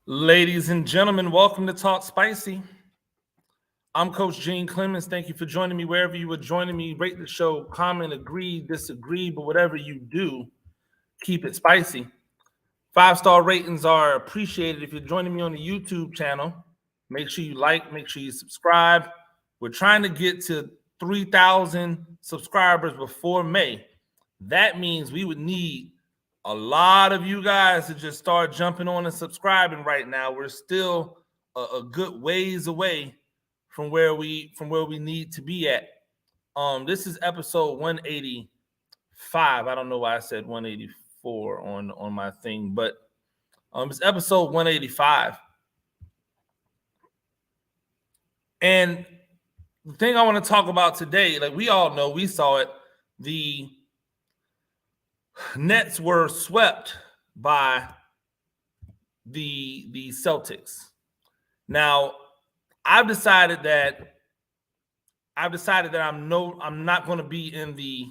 Ladies and gentlemen, welcome to Talk Spicy. I'm Coach Gene Clemens. Thank you for joining me wherever you are joining me. Rate the show, comment, agree, disagree, but whatever you do, keep it spicy. 5-star ratings are appreciated. If you're joining me on the YouTube channel, make sure you like, make sure you subscribe. We're trying to get to 3,000 subscribers before May. That means we would need a lot of you guys to just start jumping on and subscribing right now. We're still a good ways away from where we need to be at. This is episode 185. I don't know why I said 184 on my thing, but it's episode 185. And the thing I want to talk about today, like we all know, we saw it, the Nets were swept by the Celtics. Now, I've decided that I'm not going to be in the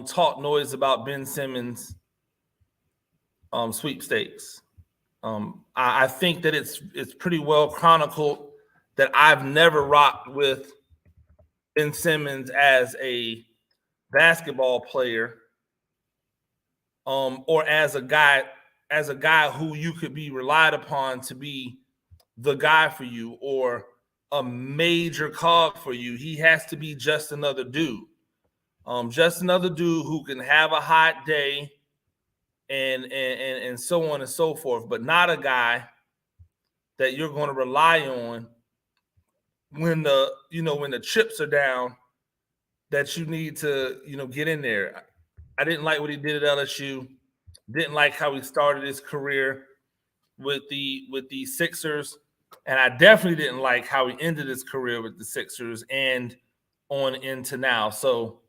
talk noise about Ben Simmons sweepstakes. I think that it's pretty well chronicled that I've never rocked with Ben Simmons as a basketball player. Or as a guy who you could be relied upon to be the guy for you or a major cog for you. He has to be just another dude. Just another dude who can have a hot day and so on and so forth, but not a guy that you're going to rely on when the chips are down, that you need to, get in there. I didn't like what he did at LSU. Didn't like how he started his career with the Sixers. And I definitely didn't like how he ended his career with the Sixers and on into now. So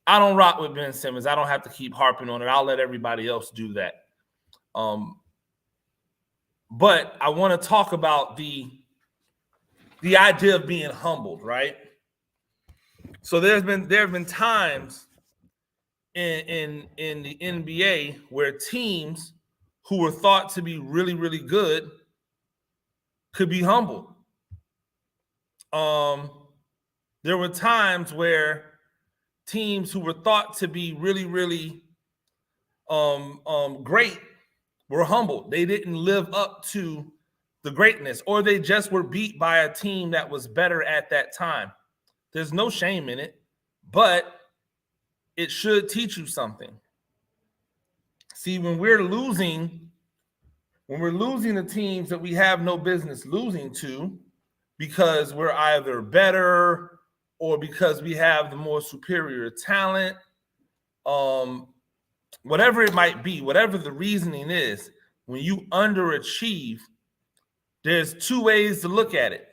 I don't rock with Ben Simmons. I don't have to keep harping on it. I'll let everybody else do that. But I want to talk about the idea of being humbled, right? So there have been times in the NBA where teams who were thought to be really, really good could be humbled. There were times where teams who were thought to be really, really great were humbled. They didn't live up to the greatness, or they just were beat by a team that was better at that time. There's no shame in it, but it should teach you something. See, when we're losing the teams that we have no business losing to because we're either better or because we have the more superior talent, whatever it might be, whatever the reasoning is, when you underachieve, there's two ways to look at it.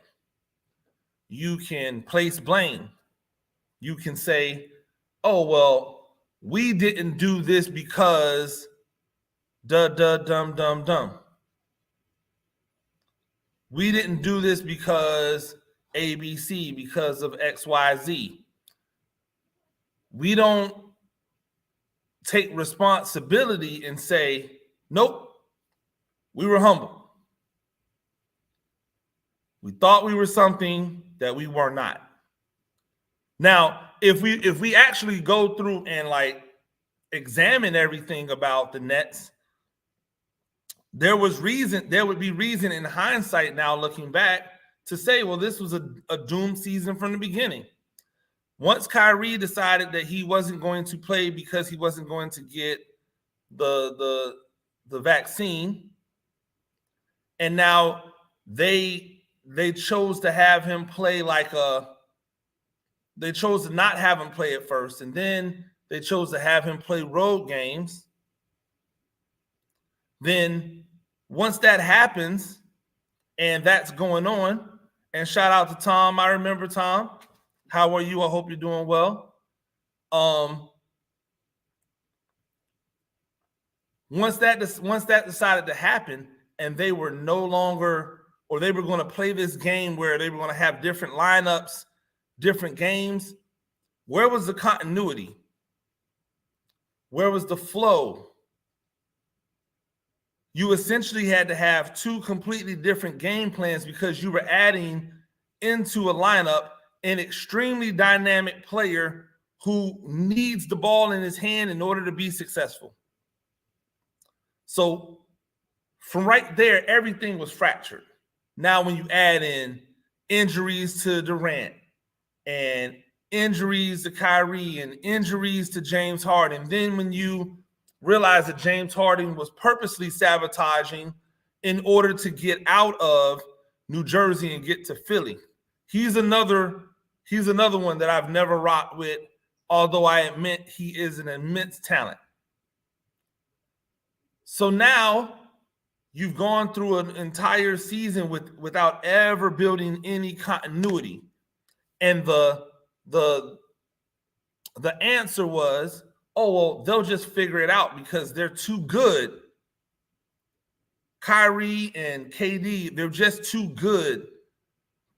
You can place blame. You can say, oh, well, we didn't do this because dumb. We didn't do this because ABC, because of XYZ. We don't take responsibility and say, nope, we were humble. We thought we were something that we were not. Now, if we actually go through and examine everything about the Nets, there would be reason in hindsight now looking back to say, well, this was a doomed season from the beginning. Once Kyrie decided that he wasn't going to play because he wasn't going to get the vaccine, and now they chose to have him play they chose to not have him play at first, and then they chose to have him play road games. Then once that happens and that's going on, and shout out to Tom. I remember Tom. How are you? I hope you're doing well. Once that decided to happen and they were no longer, or they were going to play this game where they were going to have different lineups, different games, where was the continuity? Where was the flow? you essentially had to have two completely different game plans because you were adding into a lineup an extremely dynamic player who needs the ball in his hand in order to be successful. So from right there, everything was fractured. Now, when you add in injuries to Durant and injuries to Kyrie and injuries to James Harden, then when you realize that James Harden was purposely sabotaging in order to get out of New Jersey and get to Philly, he's another one that I've never rocked with, although I admit he is an immense talent. So now you've gone through an entire season without ever building any continuity. And the answer was, oh, well, they'll just figure it out because they're too good. Kyrie and KD, they're just too good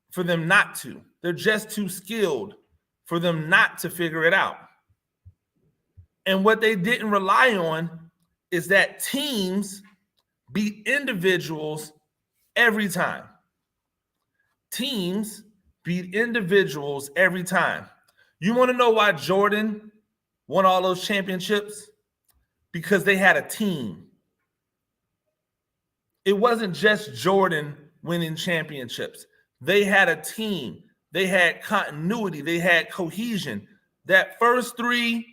for them not to. They're just too skilled for them not to figure it out. And what they didn't rely on is that teams beat individuals every time. Teams beat individuals every time. You want to know why Jordan won all those championships? Because they had a team. It wasn't just Jordan winning championships. They had a team. They had continuity. They had cohesion. That first three,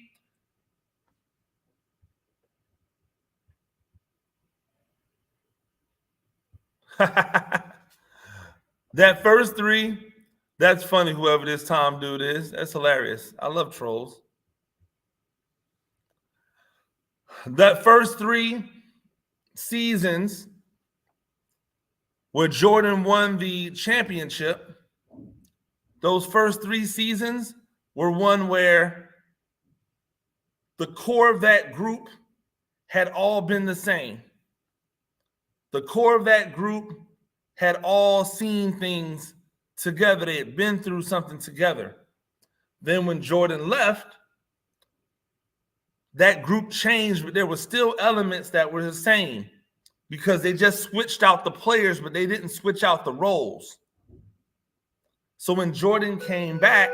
that's funny, whoever this Tom dude is. That's hilarious. I love trolls. That first three seasons where Jordan won the championship, those first three seasons were one where the core of that group had all been the same. The core of that group had all seen things together. They had been through something together. Then when Jordan left, that group changed, but there were still elements that were the same because they just switched out the players, but they didn't switch out the roles. So when Jordan came back,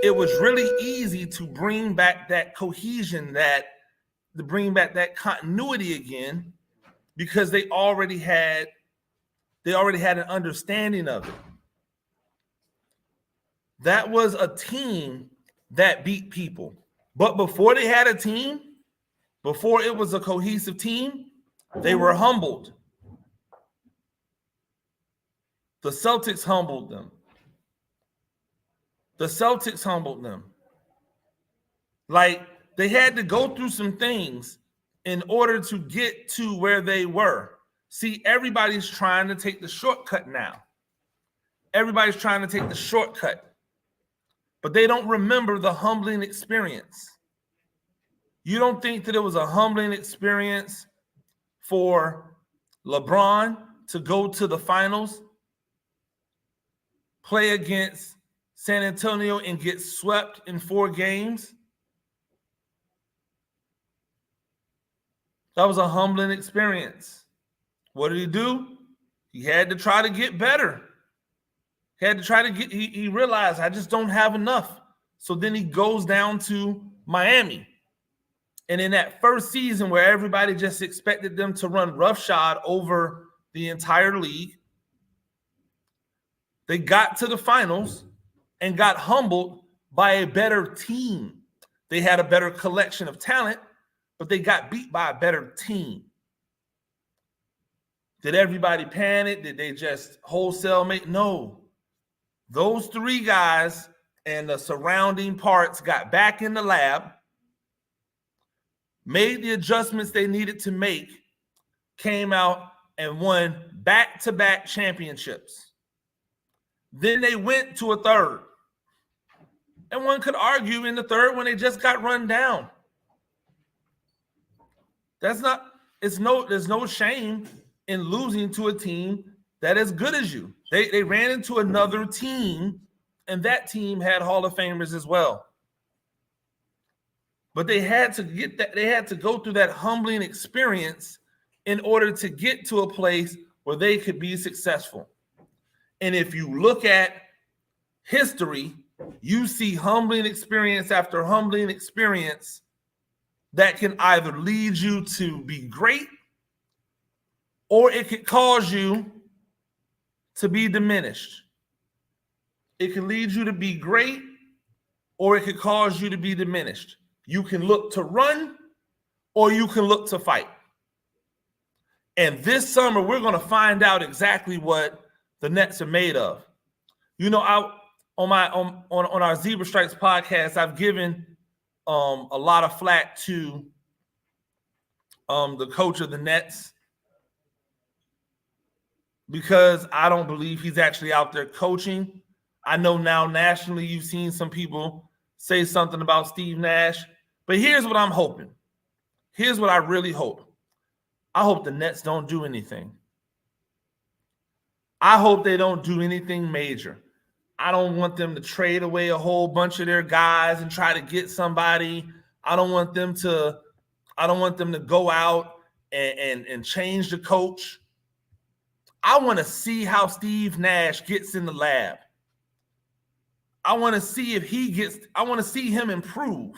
it was really easy to bring back that cohesion, to bring back that continuity again, because they already had an understanding of it. That was a team that beat people. But before they had a team, before it was a cohesive team, they were humbled. The Celtics humbled them. Like, they had to go through some things in order to get to where they were. See, everybody's trying to take the shortcut now. Everybody's trying to take the shortcut, but they don't remember the humbling experience. You don't think that it was a humbling experience for LeBron to go to the finals, play against San Antonio, and get swept in 4 games? That was a humbling experience. What did he do? He had to try to get better. He realized, I just don't have enough. So then he goes down to Miami. And in that first season where everybody just expected them to run roughshod over the entire league, they got to the finals and got humbled by a better team. They had a better collection of talent, but they got beat by a better team. Did everybody panic? Did they just wholesale make? No. Those 3 guys and the surrounding parts got back in the lab, made the adjustments they needed to make, came out and won back-to-back championships. Then they went to a third. And one could argue in the third when they just got run down. There's no shame in losing to a team that is good as you. They ran into another team, and that team had Hall of Famers as well. But they had to get that. They had to go through that humbling experience in order to get to a place where they could be successful. And if you look at history, you see humbling experience after humbling experience that can either lead you to be great or it could cause you to be diminished. It can lead you to be great or it could cause you to be diminished. You can look to run or you can look to fight. And this summer, we're going to find out exactly what the Nets are made of. You know, on our Zebra Stripes podcast, I've given a lot of flack to the coach of the Nets because I don't believe he's actually out there coaching. I know now nationally you've seen some people say something about Steve Nash, but here's what I'm hoping. Here's what I really hope. I hope the Nets don't do anything. I hope they don't do anything major. I don't want them to trade away a whole bunch of their guys and try to get somebody. I don't want them to go out and change the coach. I want to see how Steve Nash gets in the lab. I want to see him improve.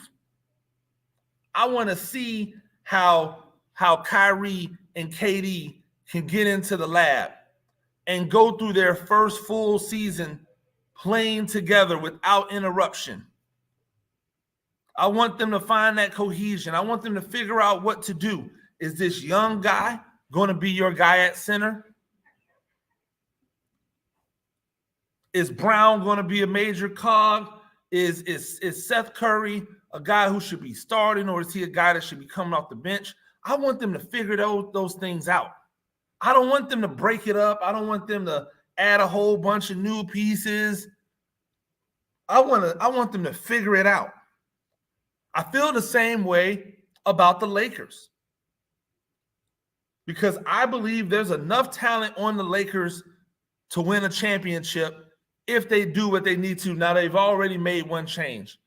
I want to see how Kyrie and KD can get into the lab and go through their first full season playing together without interruption. I want them to find that cohesion. I want them to figure out what to do. Is this young guy going to be your guy at center? Is Brown going to be a major cog? Is Seth Curry a guy who should be starting, or is he a guy that should be coming off the bench? I want them to figure those things out. I don't want them to break it up. I don't want them to add a whole bunch of new pieces. I want them to figure it out. I feel the same way about the Lakers because I believe there's enough talent on the Lakers to win a championship if they do what they need to. Now, they've already made one change.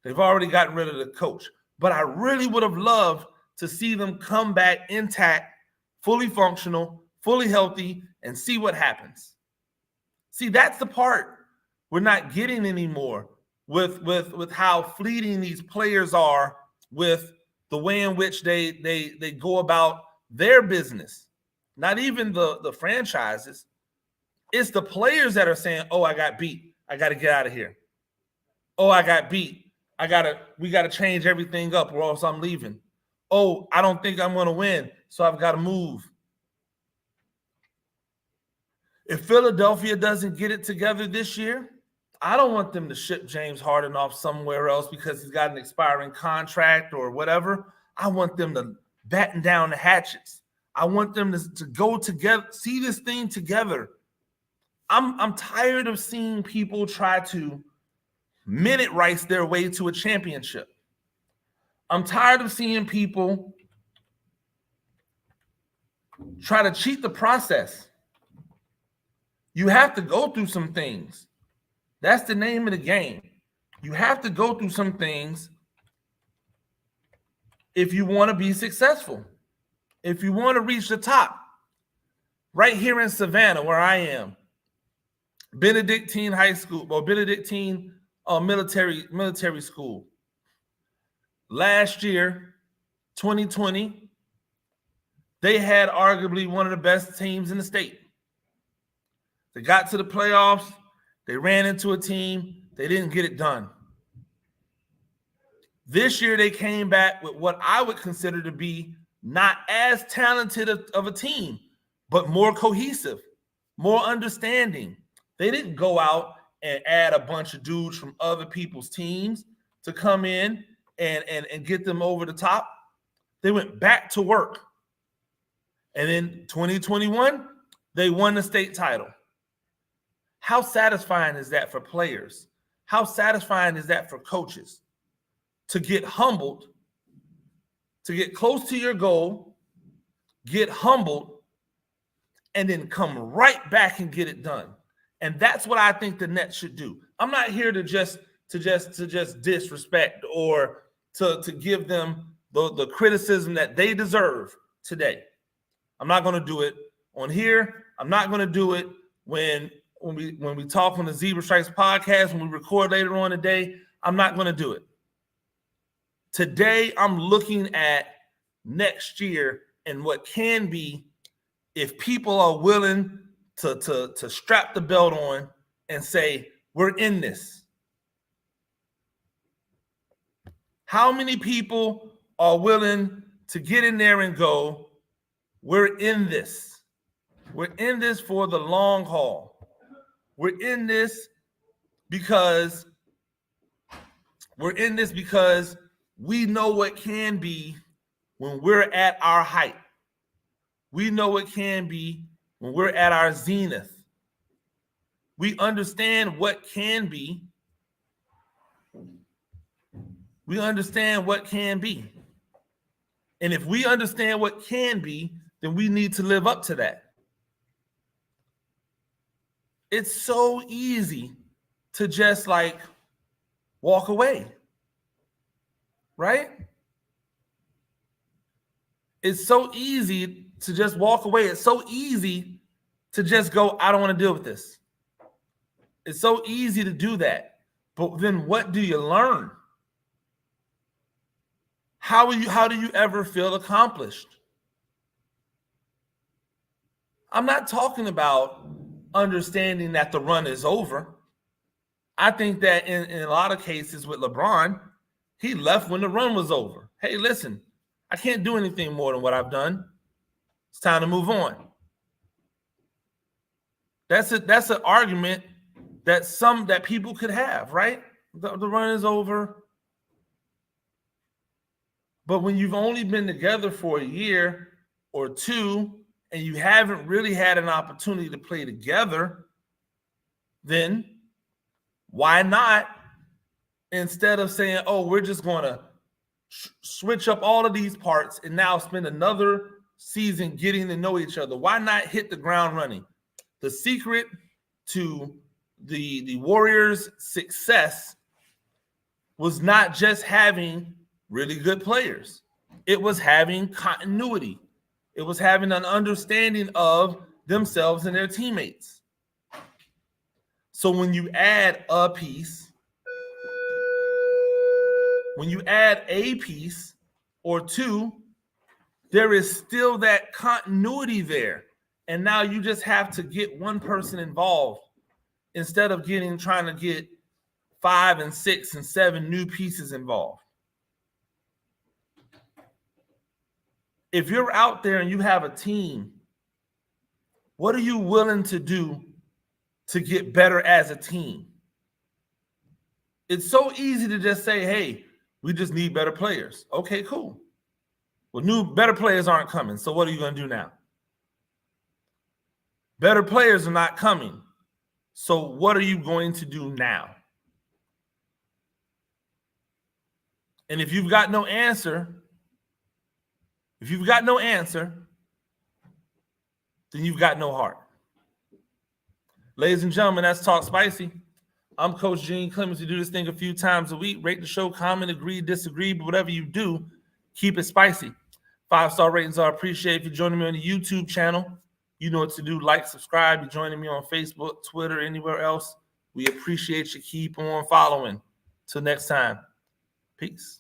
They've already gotten rid of the coach. But I really would have loved to see them come back intact, fully functional, fully healthy, and see what happens. See, that's the part we're not getting anymore with how fleeting these players are, with the way in which they go about their business. Not even the franchises. It's the players that are saying, oh, I got beat. I got to get out of here. Oh, I got beat. We got to change everything up or else I'm leaving. Oh, I don't think I'm going to win, so I've got to move. If Philadelphia doesn't get it together this year, I don't want them to ship James Harden off somewhere else because he's got an expiring contract or whatever. I want them to batten down the hatchets. I want them to go together, see this thing together. I'm tired of seeing people try to minute race their way to a championship. I'm tired of seeing people try to cheat the process. You have to go through some things. That's the name of the game. You have to go through some things if you want to be successful, if you want to reach the top. Right here in Savannah, where I am, Benedictine High School, or Benedictine military school. Last year, 2020, they had arguably one of the best teams in the state. They got to the playoffs. They ran into a team. They didn't get it done. This year, they came back with what I would consider to be not as talented of a team, but more cohesive, more understanding. They didn't go out and add a bunch of dudes from other people's teams to come in and get them over the top. They went back to work. And in 2021, they won the state title. How satisfying is that for players? How satisfying is that for coaches? To get humbled, to get close to your goal, get humbled, and then come right back and get it done. And that's what I think the Nets should do. I'm not here to just disrespect or to give them the criticism that they deserve today. I'm not going to do it on here. I'm not going to do it when we talk on the Zebra Stripes podcast, when we record later on today. I'm not going to do it. Today, I'm looking at next year and what can be if people are willing to strap the belt on and say, we're in this. How many people are willing to get in there and go, we're in this. We're in this for the long haul. We're in this because we know what can be when we're at our height. We know what can be when we're at our zenith. We understand what can be. We understand what can be. And if we understand what can be, then we need to live up to that. It's so easy to just like walk away, right? It's so easy to just walk away. It's so easy to just go, I don't want to deal with this. It's so easy to do that. But then what do you learn? How do you ever feel accomplished? I'm not talking about understanding that the run is over. I think that in a lot of cases with LeBron, he left when the run was over. Hey, listen, I can't do anything more than what I've done. It's time to move on. That's an argument that people could have, right? The run is over. But when you've only been together for a year or two and you haven't really had an opportunity to play together, then why not, instead of saying, oh, we're just going to switch up all of these parts and now spend another season getting to know each other, why not hit the ground running? The secret to the Warriors' success was not just having really good players. It was having continuity. It was having an understanding of themselves and their teammates. So when you add a piece, or two, there is still that continuity there. And now you just have to get one person involved instead of trying to get 5 and 6 and 7 new pieces involved. If you're out there and you have a team, what are you willing to do to get better as a team? It's so easy to just say, hey, we just need better players. Okay, cool. Well, better players aren't coming. So what are you going to do now? Better players are not coming. So what are you going to do now? And if you've got no answer, then you've got no heart. Ladies and gentlemen, that's Talk Spicy. I'm Coach Gene Clemens. We do this thing a few times a week. Rate the show, comment, agree, disagree, but whatever you do, keep it spicy. 5-star ratings are appreciated. If you're joining me on the YouTube channel, you know what to do. Like, subscribe. You're joining me on Facebook, Twitter, anywhere else. We appreciate you. Keep on following. Till next time. Peace.